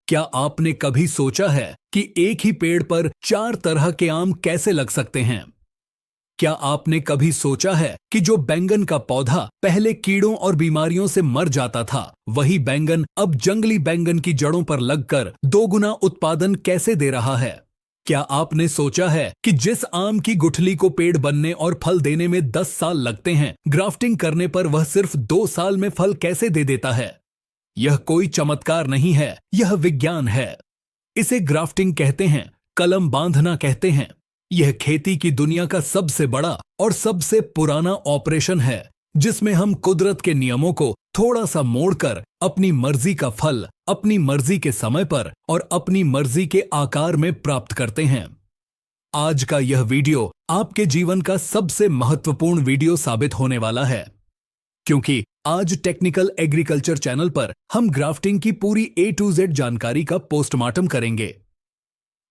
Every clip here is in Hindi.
क्या आपने कभी सोचा है कि एक ही पेड़ पर 4 तरह के आम कैसे लग सकते हैं? क्या आपने कभी सोचा है कि जो बैंगन का पौधा पहले कीड़ों और बीमारियों से मर जाता था, वही बैंगन अब जंगली बैंगन की जड़ों पर लगकर 2 गुना उत्पादन कैसे दे रहा है? क्या आपने सोचा है कि जिस आम की गुठली को पेड़ बनने और फल देने में 10 साल लगते हैं, ग्राफ्टिंग करने पर वह सिर्फ 2 साल में फल कैसे दे देता है? यह कोई चमत्कार नहीं है, यह विज्ञान है। इसे ग्राफ्टिंग कहते हैं, कलम बांधना कहते हैं। यह खेती की दुनिया का सबसे बड़ा और सबसे पुराना ऑपरेशन है, जिसमें हम कुदरत के नियमों को थोड़ा सा मोड़कर अपनी मर्जी का फल अपनी मर्जी के समय पर और अपनी मर्जी के आकार में प्राप्त करते हैं। आज का यह वीडियो आपके जीवन का सबसे महत्वपूर्ण वीडियो साबित होने वाला है, क्योंकि आज टेक्निकल एग्रीकल्चर चैनल पर हम ग्राफ्टिंग की पूरी A to Z जानकारी का पोस्टमार्टम करेंगे।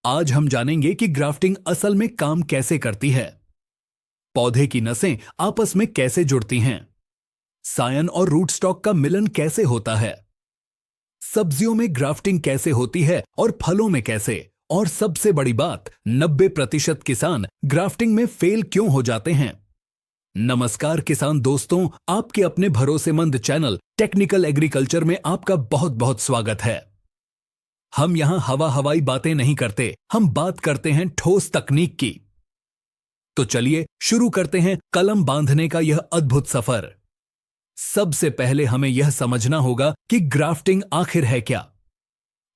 आज हम जानेंगे कि ग्राफ्टिंग असल में काम कैसे करती है, पौधे की नसें आपस में कैसे जुड़ती हैं, सायन और रूट स्टॉक का मिलन कैसे होता है, सब्जियों में ग्राफ्टिंग कैसे होती है और फलों में कैसे, और सबसे बड़ी बात, 90% किसान ग्राफ्टिंग में फेल क्यों हो जाते हैं। नमस्कार किसान दोस्तों, आपके अपने भरोसेमंद चैनल टेक्निकल एग्रीकल्चर में आपका बहुत बहुत स्वागत है। हम यहां हवाई बातें नहीं करते, हम बात करते हैं ठोस तकनीक की। तो चलिए शुरू करते हैं कलम बांधने का यह अद्भुत सफर। सबसे पहले हमें यह समझना होगा कि ग्राफ्टिंग आखिर है क्या।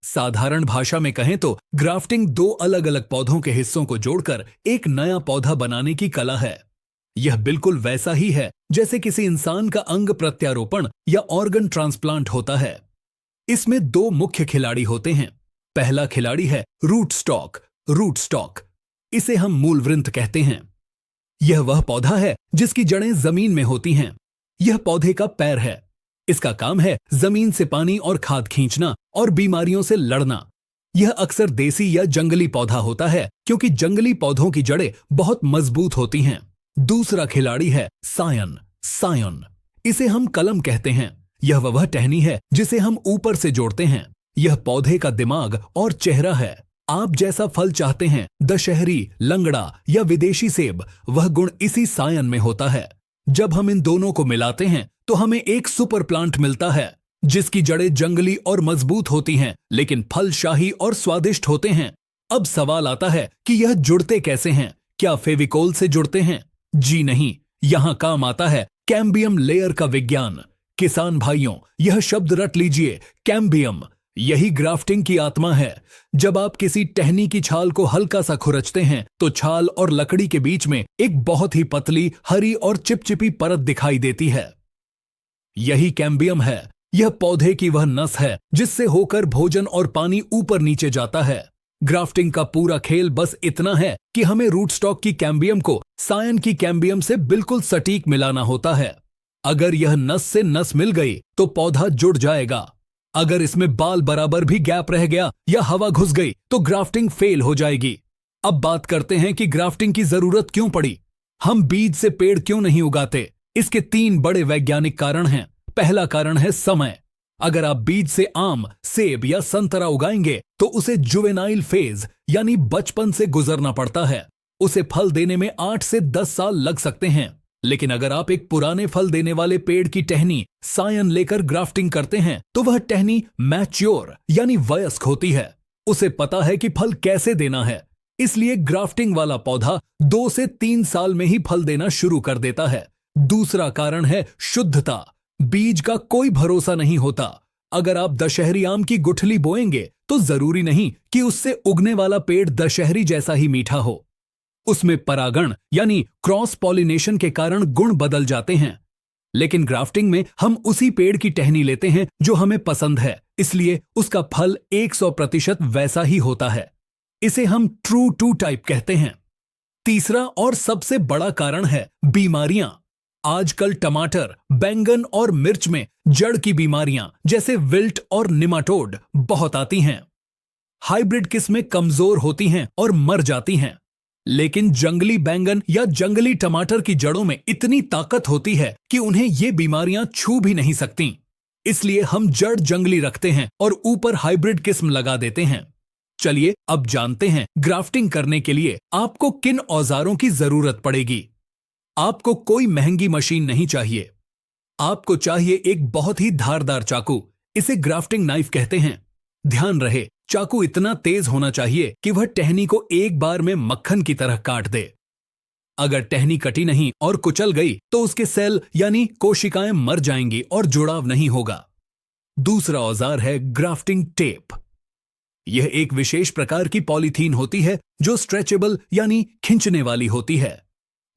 साधारण भाषा में कहें तो ग्राफ्टिंग 2 अलग अलग पौधों के हिस्सों को जोड़कर एक नया पौधा बनाने की कला है। यह बिल्कुल वैसा ही है जैसे किसी इंसान का अंग प्रत्यारोपण या ऑर्गन ट्रांसप्लांट होता है। इसमें 2 मुख्य खिलाड़ी होते हैं। पहला खिलाड़ी है रूट स्टॉक। इसे हम मूलवृंत कहते हैं। यह वह पौधा है जिसकी जड़ें जमीन में होती हैं। यह पौधे का पैर है। इसका काम है जमीन से पानी और खाद खींचना और बीमारियों से लड़ना। यह अक्सर देसी या जंगली पौधा होता है, क्योंकि जंगली पौधों की जड़ें बहुत मजबूत होती हैं। दूसरा खिलाड़ी है सायन। इसे हम कलम कहते हैं। यह वह टहनी है जिसे हम ऊपर से जोड़ते हैं। यह पौधे का दिमाग और चेहरा है। आप जैसा फल चाहते हैं, दशहरी, लंगड़ा या विदेशी सेब, वह गुण इसी सायन में होता है। जब हम इन दोनों को मिलाते हैं तो हमें एक सुपर प्लांट मिलता है, जिसकी जड़ें जंगली और मजबूत होती हैं, लेकिन फल शाही और स्वादिष्ट होते हैं। अब सवाल आता है कि यह जुड़ते कैसे हैं? क्या फेविकोल से जुड़ते हैं? जी नहीं, यहां काम आता है कैम्बियम लेयर का विज्ञान। किसान भाइयों, यह शब्द रट लीजिए, कैम्बियम। यही ग्राफ्टिंग की आत्मा है। जब आप किसी टहनी की छाल को हल्का सा खुरचते हैं तो छाल और लकड़ी के बीच में एक बहुत ही पतली, हरी और चिपचिपी परत दिखाई देती है। यही कैम्बियम है। यह पौधे की वह नस है जिससे होकर भोजन और पानी ऊपर नीचे जाता है। ग्राफ्टिंग का पूरा खेल बस इतना है कि हमें रूट स्टॉक की कैम्बियम को सायन की कैम्बियम से बिल्कुल सटीक मिलाना होता है। अगर यह नस से नस मिल गई तो पौधा जुड़ जाएगा। अगर इसमें बाल बराबर भी गैप रह गया या हवा घुस गई तो ग्राफ्टिंग फेल हो जाएगी। अब बात करते हैं कि ग्राफ्टिंग की जरूरत क्यों पड़ी। हम बीज से पेड़ क्यों नहीं उगाते? इसके 3 बड़े वैज्ञानिक कारण हैं। पहला कारण है समय। अगर आप बीज से आम, सेब या संतरा उगाएंगे तो उसे जुवेनाइल फेज यानी बचपन से गुजरना पड़ता है। उसे फल देने में 8 से 10 साल लग सकते हैं। लेकिन अगर आप एक पुराने फल देने वाले पेड़ की टहनी सायन लेकर ग्राफ्टिंग करते हैं तो वह टहनी मैच्योर यानी वयस्क होती है। उसे पता है कि फल कैसे देना है, इसलिए ग्राफ्टिंग वाला पौधा 2 से 3 साल में ही फल देना शुरू कर देता है। दूसरा कारण है शुद्धता। बीज का कोई भरोसा नहीं होता। अगर आप दशहरी आम की गुठली बोएंगे तो जरूरी नहीं कि उससे उगने वाला पेड़ दशहरी जैसा ही मीठा हो। उसमें परागण यानी क्रॉस पॉलिनेशन के कारण गुण बदल जाते हैं। लेकिन ग्राफ्टिंग में हम उसी पेड़ की टहनी लेते हैं जो हमें पसंद है, इसलिए उसका फल 100% वैसा ही होता है। इसे हम ट्रू टू टाइप कहते हैं। तीसरा और सबसे बड़ा कारण है बीमारियां। आजकल टमाटर, बैंगन और मिर्च में जड़ की बीमारियां जैसे विल्ट और निमाटोड बहुत आती हैं। हाइब्रिड किस्में कमजोर होती हैं और मर जाती हैं। लेकिन जंगली बैंगन या जंगली टमाटर की जड़ों में इतनी ताकत होती है कि उन्हें ये बीमारियां छू भी नहीं सकती। इसलिए हम जड़ जंगली रखते हैं और ऊपर हाइब्रिड किस्म लगा देते हैं। चलिए अब जानते हैं ग्राफ्टिंग करने के लिए आपको किन औजारों की जरूरत पड़ेगी। आपको कोई महंगी मशीन नहीं चाहिए। आपको चाहिए एक बहुत ही धारदार चाकू, इसे ग्राफ्टिंग नाइफ कहते हैं। ध्यान रहे, चाकू इतना तेज होना चाहिए कि वह टहनी को एक बार में मक्खन की तरह काट दे। अगर टहनी कटी नहीं और कुचल गई तो उसके सेल यानी कोशिकाएं मर जाएंगी और जुड़ाव नहीं होगा। दूसरा औजार है ग्राफ्टिंग टेप। यह एक विशेष प्रकार की पॉलीथीन होती है जो स्ट्रेचेबल यानी खींचने वाली होती है।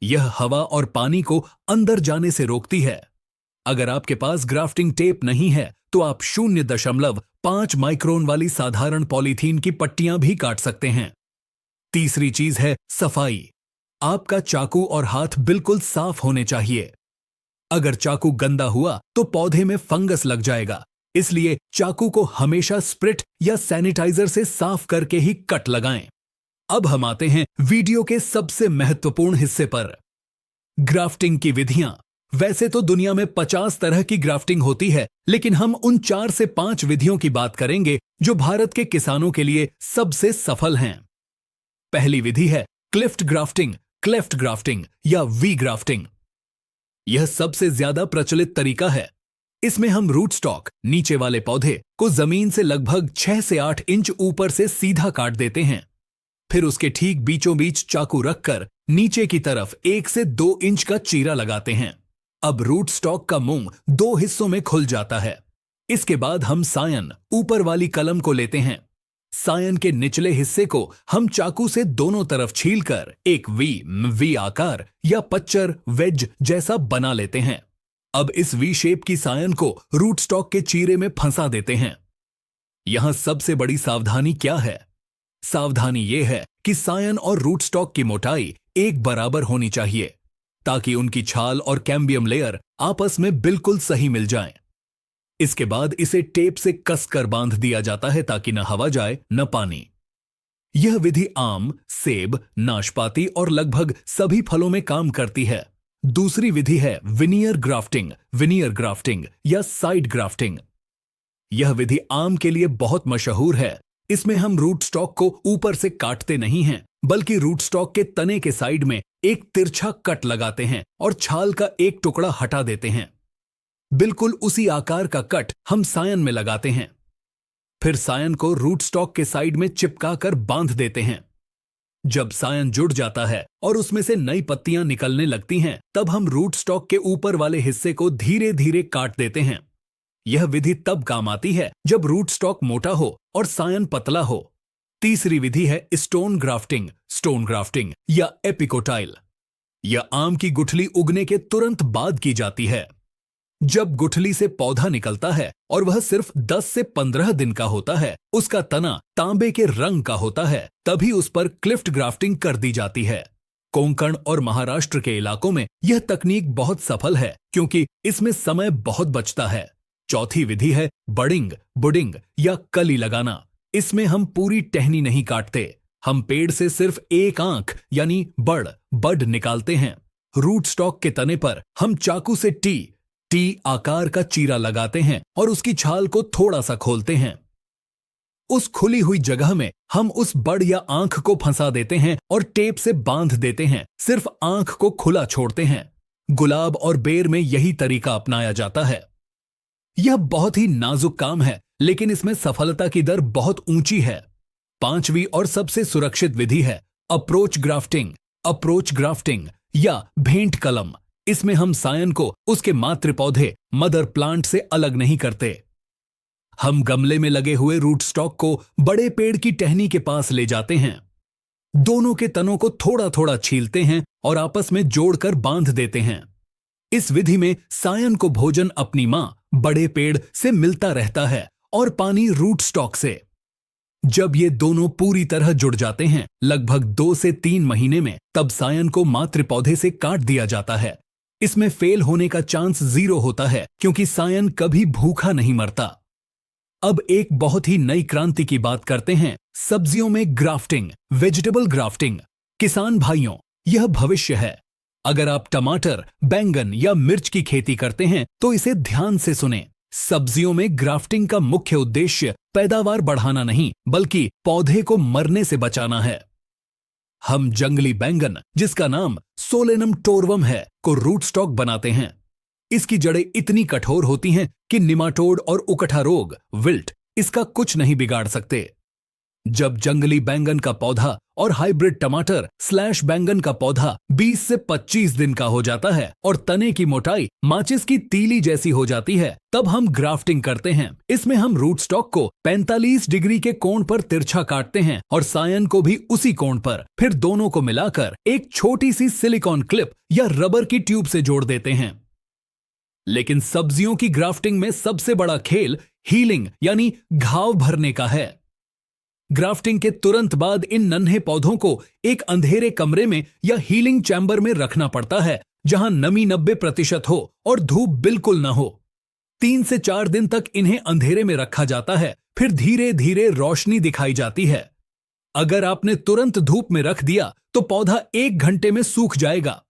यह हवा और पानी को अंदर जाने से रोकती है। अगर आपके पास ग्राफ्टिंग टेप नहीं है तो आप 0.5 माइक्रोन वाली साधारण पॉलीथीन की पट्टियां भी काट सकते हैं। तीसरी चीज है सफाई। आपका चाकू और हाथ बिल्कुल साफ होने चाहिए। अगर चाकू गंदा हुआ तो पौधे में फंगस लग जाएगा, इसलिए चाकू को हमेशा स्प्रिट या सैनिटाइजर से साफ करके ही कट लगाएं। अब हम आते हैं वीडियो के सबसे महत्वपूर्ण हिस्से पर, ग्राफ्टिंग की विधियां। वैसे तो दुनिया में 50 तरह की ग्राफ्टिंग होती है, लेकिन हम उन 4 से 5 विधियों की बात करेंगे जो भारत के किसानों के लिए सबसे सफल हैं। पहली विधि है क्लिफ्ट ग्राफ्टिंग, क्लेफ्ट ग्राफ्टिंग या वी ग्राफ्टिंग। यह सबसे ज्यादा प्रचलित तरीका है। इसमें हम रूट स्टॉक, नीचे वाले पौधे को जमीन से लगभग 6 से 8 इंच ऊपर से सीधा काट देते हैं। फिर उसके ठीक बीचों बीच चाकू रखकर नीचे की तरफ 1 से 2 इंच का चीरा लगाते हैं। अब रूट स्टॉक का मुंह 2 हिस्सों में खुल जाता है। इसके बाद हम सायन, ऊपर वाली कलम को लेते हैं। सायन के निचले हिस्से को हम चाकू से दोनों तरफ छीलकर एक वी आकार या पच्चर वेज जैसा बना लेते हैं। अब इस वी शेप की सायन को रूट स्टॉक के चीरे में फंसा देते हैं। यहां सबसे बड़ी सावधानी क्या है? सावधानी यह है कि सायन और रूट स्टॉक की मोटाई एक बराबर होनी चाहिए, ताकि उनकी छाल और कैम्बियम लेयर आपस में बिल्कुल सही मिल जाएं। इसके बाद इसे टेप से कसकर बांध दिया जाता है ताकि न हवा जाए न पानी। यह विधि आम, सेब, नाशपाती और लगभग सभी फलों में काम करती है। दूसरी विधि है विनियर ग्राफ्टिंग या साइड ग्राफ्टिंग। यह विधि आम के लिए बहुत मशहूर है। इसमें हम रूट स्टॉक को ऊपर से काटते नहीं हैं, बल्कि रूट स्टॉक के तने के साइड में एक तिरछा कट लगाते हैं और छाल का एक टुकड़ा हटा देते हैं। बिल्कुल उसी आकार का कट हम सायन में लगाते हैं। फिर सायन को रूट स्टॉक के साइड में चिपकाकर बांध देते हैं। जब सायन जुड़ जाता है और उसमें से नई पत्तियां निकलने लगती हैं, तब हम रूट स्टॉक के ऊपर वाले हिस्से को धीरे धीरे काट देते हैं। यह विधि तब काम आती है जब रूट स्टॉक मोटा हो और सायन पतला हो। तीसरी विधि है स्टोन ग्राफ्टिंग या एपिकोटाइल। यह आम की गुठली उगने के तुरंत बाद की जाती है। जब गुठली से पौधा निकलता है और वह सिर्फ 10 से 15 दिन का होता है, उसका तना तांबे के रंग का होता है, तभी उस पर क्लिफ्ट ग्राफ्टिंग कर दी जाती है। कोंकण और महाराष्ट्र के इलाकों में यह तकनीक बहुत सफल है क्योंकि इसमें समय बहुत बचता है। चौथी विधि है बुडिंग या कली लगाना। इसमें हम पूरी टहनी नहीं काटते, हम पेड़ से सिर्फ एक आंख यानी बड निकालते हैं। रूट स्टॉक के तने पर हम चाकू से टी आकार का चीरा लगाते हैं और उसकी छाल को थोड़ा सा खोलते हैं। उस खुली हुई जगह में हम उस बड़ या आंख को फंसा देते हैं और टेप से बांध देते हैं, सिर्फ आंख को खुला छोड़ते हैं। गुलाब और बेर में यही तरीका अपनाया जाता है। यह बहुत ही नाजुक काम है, लेकिन इसमें सफलता की दर बहुत ऊंची है। पांचवी और सबसे सुरक्षित विधि है अप्रोच ग्राफ्टिंग या भेंट कलम। इसमें हम सायन को उसके मातृ पौधे मदर प्लांट से अलग नहीं करते। हम गमले में लगे हुए रूट स्टॉक को बड़े पेड़ की टहनी के पास ले जाते हैं। दोनों के तनों को थोड़ा थोड़ा छीलते हैं और आपस में जोड़कर बांध देते हैं। इस विधि में सायन को भोजन अपनी मां बड़े पेड़ से मिलता रहता है और पानी रूट स्टॉक से। जब ये दोनों पूरी तरह जुड़ जाते हैं, लगभग 2 से 3 महीने में, तब सायन को मातृ पौधे से काट दिया जाता है। इसमें फेल होने का चांस 0 होता है क्योंकि सायन कभी भूखा नहीं मरता। अब एक बहुत ही नई क्रांति की बात करते हैं, सब्जियों में ग्राफ्टिंग, वेजिटेबल ग्राफ्टिंग। किसान भाइयों, यह भविष्य है। अगर आप टमाटर, बैंगन या मिर्च की खेती करते हैं तो इसे ध्यान से सुनें। सब्जियों में ग्राफ्टिंग का मुख्य उद्देश्य पैदावार बढ़ाना नहीं, बल्कि पौधे को मरने से बचाना है। हम जंगली बैंगन, जिसका नाम सोलेनम टोरवम है, को रूट स्टॉक बनाते हैं। इसकी जड़ें इतनी कठोर होती हैं कि निमाटोड और उकठा रोग, विल्ट, इसका कुछ नहीं बिगाड़ सकते। जब जंगली बैंगन का पौधा और हाइब्रिड टमाटर / बैंगन का पौधा 20 से 25 दिन का हो जाता है और तने की मोटाई माचिस की तीली जैसी हो जाती है, तब हम ग्राफ्टिंग करते हैं। इसमें हम रूट स्टॉक को 45 डिग्री के कोण पर तिरछा काटते हैं और सायन को भी उसी कोण पर, फिर दोनों को मिलाकर एक छोटी सी सिलिकॉन क्लिप या रबर की ट्यूब से जोड़ देते हैं। लेकिन सब्जियों की ग्राफ्टिंग में सबसे बड़ा खेल हीलिंग यानी घाव भरने का है। ग्राफ्टिंग के तुरंत बाद इन नन्हे पौधों को एक अंधेरे कमरे में या हीलिंग चैम्बर में रखना पड़ता है, जहां नमी 90% हो और धूप बिल्कुल न हो। 3 से 4 दिन तक इन्हें अंधेरे में रखा जाता है, फिर धीरे धीरे रोशनी दिखाई जाती है। अगर आपने तुरंत धूप में रख दिया तो पौधा 1 घंटे में सूख जाएगा।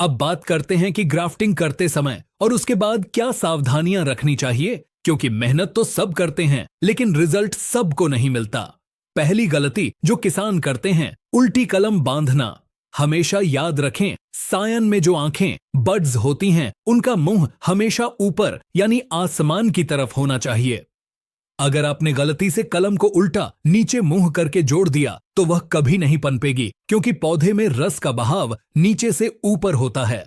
अब बात करते हैं कि ग्राफ्टिंग करते समय और उसके बाद क्या सावधानियां रखनी चाहिए, क्योंकि मेहनत तो सब करते हैं, लेकिन रिजल्ट सबको नहीं मिलता। पहली गलती जो किसान करते हैं, उल्टी कलम बांधना। हमेशा याद रखें, सायन में जो आंखें, बड्स होती हैं, उनका मुंह हमेशा ऊपर यानी आसमान की तरफ होना चाहिए। अगर आपने गलती से कलम को उल्टा नीचे मुंह करके जोड़ दिया तो वह कभी नहीं पनपेगी, क्योंकि पौधे में रस का बहाव नीचे से ऊपर होता है।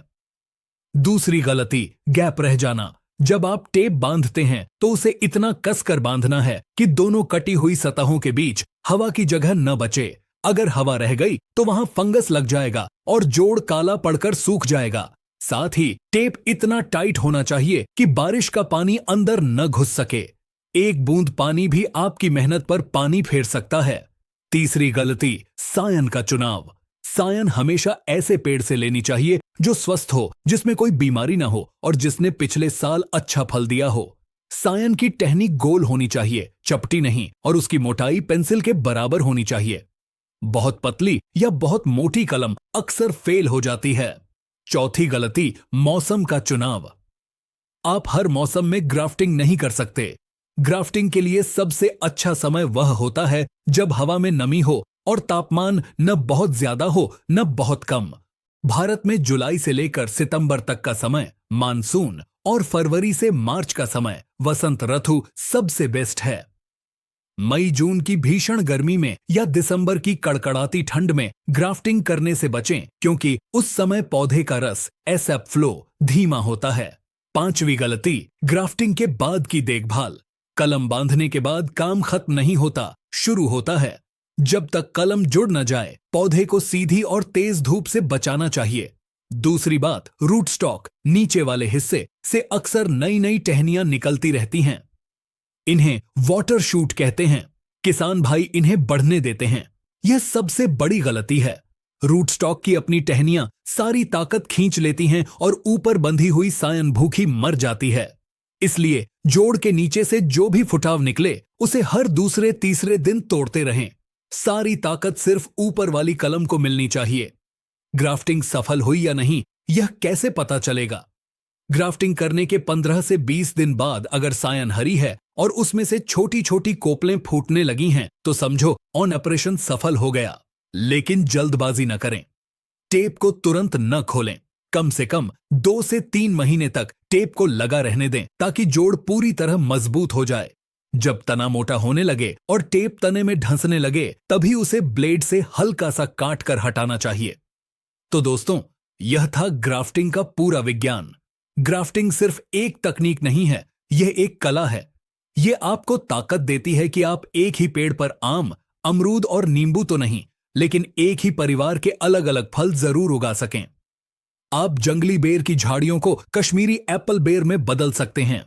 दूसरी गलती, गैप रह जाना। जब आप टेप बांधते हैं तो उसे इतना कसकर बांधना है कि दोनों कटी हुई सतहों के बीच हवा की जगह न बचे। अगर हवा रह गई तो वहां फंगस लग जाएगा और जोड़ काला पड़कर सूख जाएगा। साथ ही टेप इतना टाइट होना चाहिए कि बारिश का पानी अंदर न घुस सके। एक बूंद पानी भी आपकी मेहनत पर पानी फेर सकता है। तीसरी गलती, सायन का चुनाव। सायन हमेशा ऐसे पेड़ से लेनी चाहिए जो स्वस्थ हो, जिसमें कोई बीमारी ना हो और जिसने पिछले साल अच्छा फल दिया हो। सायन की टहनी गोल होनी चाहिए, चपटी नहीं, और उसकी मोटाई पेंसिल के बराबर होनी चाहिए। बहुत पतली या बहुत मोटी कलम अक्सर फेल हो जाती है। चौथी गलती, मौसम का चुनाव। आप हर मौसम में ग्राफ्टिंग नहीं कर सकते। ग्राफ्टिंग के लिए सबसे अच्छा समय वह होता है जब हवा में नमी हो और तापमान न बहुत ज्यादा हो न बहुत कम। भारत में जुलाई से लेकर सितंबर तक का समय मानसून और फरवरी से मार्च का समय वसंत ऋतु सबसे बेस्ट है। मई जून की भीषण गर्मी में या दिसंबर की कड़कड़ाती ठंड में ग्राफ्टिंग करने से बचें, क्योंकि उस समय पौधे का रस एसएफ फ्लो धीमा होता है। पांचवी गलती, ग्राफ्टिंग के बाद की देखभाल। कलम बांधने के बाद काम खत्म नहीं होता, शुरू होता है। जब तक कलम जुड़ न जाए, पौधे को सीधी और तेज धूप से बचाना चाहिए। दूसरी बात, रूट स्टॉक, नीचे वाले हिस्से से अक्सर नई नई टहनियां निकलती रहती हैं। इन्हें वाटर शूट कहते हैं। किसान भाई इन्हें बढ़ने देते हैं। यह सबसे बड़ी गलती है। रूट स्टॉक की अपनी टहनियां सारी ताकत खींच लेती हैं और ऊपर बंधी हुई सायन भूखी मर जाती है। इसलिए जोड़ के नीचे से जो भी फुटाव निकले उसे हर दूसरे तीसरे दिन तोड़ते रहें। सारी ताकत सिर्फ ऊपर वाली कलम को मिलनी चाहिए। ग्राफ्टिंग सफल हुई या नहीं, यह कैसे पता चलेगा? ग्राफ्टिंग करने के 15 से 20 दिन बाद अगर सायन हरी है और उसमें से छोटी छोटी कोपलें फूटने लगी हैं, तो समझो ऑन ऑपरेशन सफल हो गया। लेकिन जल्दबाजी न करें। टेप को तुरंत न खोलें। कम से कम 2 से 3 महीने तक टेप को लगा रहने दें, ताकि जोड़ पूरी तरह मजबूत हो जाए। जब तना मोटा होने लगे और टेप तने में ढंसने लगे, तभी उसे ब्लेड से हल्का सा काट कर हटाना चाहिए। तो दोस्तों, यह था ग्राफ्टिंग का पूरा विज्ञान। ग्राफ्टिंग सिर्फ एक तकनीक नहीं है, यह एक कला है। यह आपको ताकत देती है कि आप एक ही पेड़ पर आम, अमरूद और नींबू तो नहीं, लेकिन एक ही परिवार के अलग अलग फल जरूर उगा सकें। आप जंगली बेर की झाड़ियों को कश्मीरी एप्पल बेर में बदल सकते हैं।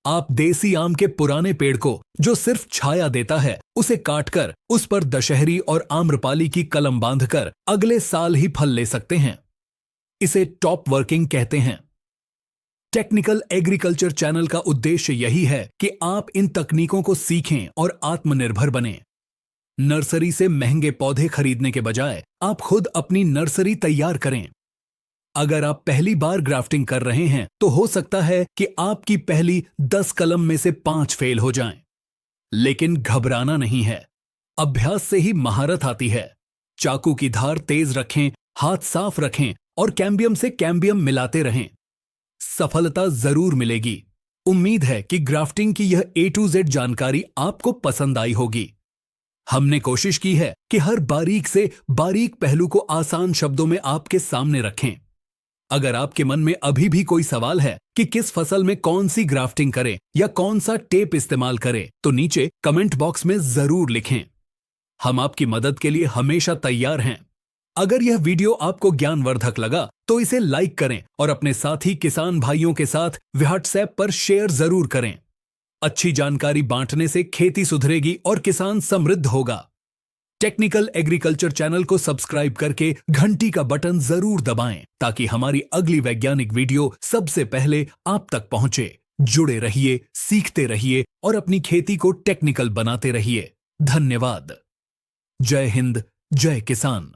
आप देसी आम के पुराने पेड़ को, जो सिर्फ छाया देता है, उसे काटकर उस पर दशहरी और आम्रपाली की कलम बांधकर अगले साल ही फल ले सकते हैं। इसे टॉप वर्किंग कहते हैं। टेक्निकल एग्रीकल्चर चैनल का उद्देश्य यही है कि आप इन तकनीकों को सीखें और आत्मनिर्भर बनें। नर्सरी से महंगे पौधे खरीदने के बजाय आप खुद अपनी नर्सरी तैयार करें। अगर आप पहली बार ग्राफ्टिंग कर रहे हैं तो हो सकता है कि आपकी पहली 10 कलम में से 5 फेल हो जाएं। लेकिन घबराना नहीं है, अभ्यास से ही महारत आती है। चाकू की धार तेज रखें, हाथ साफ रखें और कैम्बियम से कैम्बियम मिलाते रहें। सफलता जरूर मिलेगी। उम्मीद है कि ग्राफ्टिंग की यह A to Z जानकारी आपको पसंद आई होगी। हमने कोशिश की है कि हर बारीक से बारीक पहलू को आसान शब्दों में आपके सामने रखें। अगर आपके मन में अभी भी कोई सवाल है कि किस फसल में कौन सी ग्राफ्टिंग करें या कौन सा टेप इस्तेमाल करें, तो नीचे कमेंट बॉक्स में जरूर लिखें। हम आपकी मदद के लिए हमेशा तैयार हैं। अगर यह वीडियो आपको ज्ञानवर्धक लगा तो इसे लाइक करें और अपने साथी किसान भाइयों के साथ व्हाट्सएप पर शेयर जरूर करें। अच्छी जानकारी बांटने से खेती सुधरेगी और किसान समृद्ध होगा। टेक्निकल एग्रीकल्चर चैनल को सब्सक्राइब करके घंटी का बटन जरूर दबाएं ताकि हमारी अगली वैज्ञानिक वीडियो सबसे पहले आप तक पहुंचे। जुड़े रहिए, सीखते रहिए और अपनी खेती को टेक्निकल बनाते रहिए। धन्यवाद। जय हिंद, जय किसान।